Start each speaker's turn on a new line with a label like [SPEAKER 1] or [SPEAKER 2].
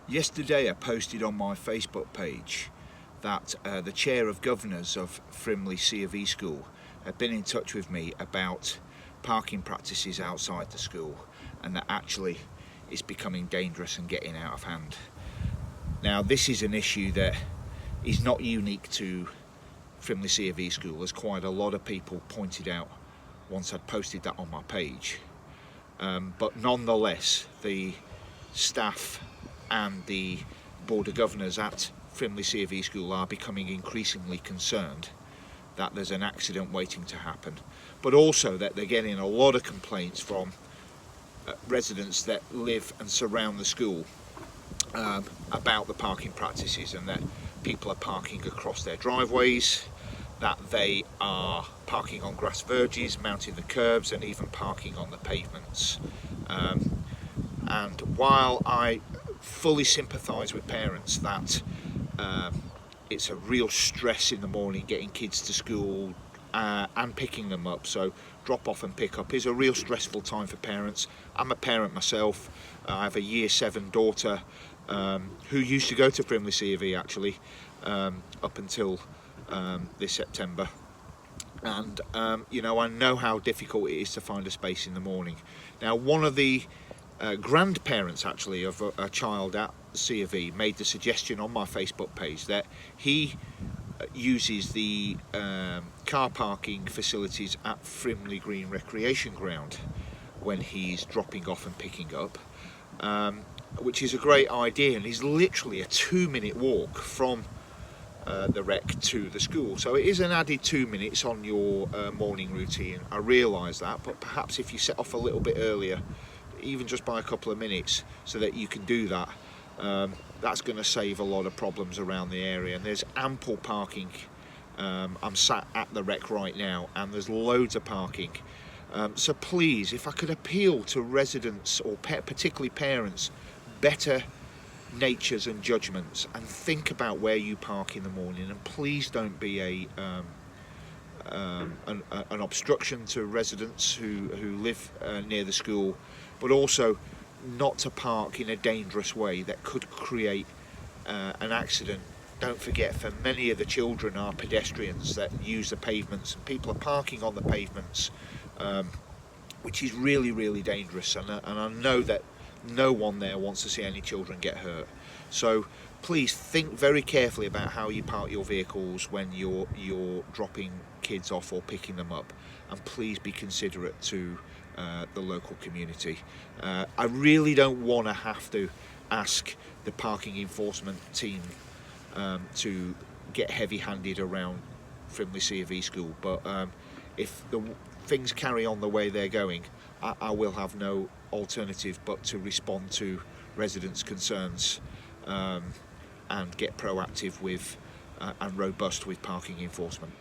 [SPEAKER 1] Yesterday I posted on my Facebook page that the Chair of Governors of Frimley CofE School had been in touch with me about parking practices outside the school, and that actually it's becoming dangerous and getting out of hand. Now, this is an issue that is not unique to Frimley CofE School, as quite a lot of people pointed out once I'd posted that on my page. But nonetheless, the staff and the Board of Governors at Frimley CofE School are becoming increasingly concerned that there's an accident waiting to happen, but also that they're getting a lot of complaints from residents that live and surround the school about the parking practices, and that people are parking across their driveways, that they are parking on grass verges, mounting the curbs, and even parking on the pavements. And while I fully sympathise with parents that it's a real stress in the morning getting kids to school and picking them up, so drop off and pick up is a real stressful time for parents. I'm a parent myself. I have a year 7 daughter who used to go to Frimley CofE actually up until this September, and you know, I know how difficult it is to find a space in the morning. Now, one of the grandparents actually of a child at CofE made the suggestion on my Facebook page that he uses the car parking facilities at Frimley Green Recreation Ground when he's dropping off and picking up, which is a great idea, and is literally a 2-minute walk from the rec to the school. So it is an added 2 minutes on your morning routine. I realise that, but perhaps if you set off a little bit earlier, even just by a couple of minutes, so that you can do that, that's going to save a lot of problems around the area. And there's ample parking. I'm sat at the rec right now, and there's loads of parking. So please, if I could appeal to residents, or particularly parents, better natures and judgments, and think about where you park in the morning, and please don't be an obstruction to residents who live near the school, but also not to park in a dangerous way that could create an accident. Don't forget, for many of the children are pedestrians that use the pavements, and people are parking on the pavements, which is really, really dangerous, and I know that no one there wants to see any children get hurt. So please think very carefully about how you park your vehicles when you're dropping kids off or picking them up, and please be considerate to the local community. I really don't want to have to ask the parking enforcement team to get heavy-handed around Frimley CofE School, but if the things carry on the way they're going, I will have no alternative but to respond to residents' concerns and get proactive with and robust with parking enforcement.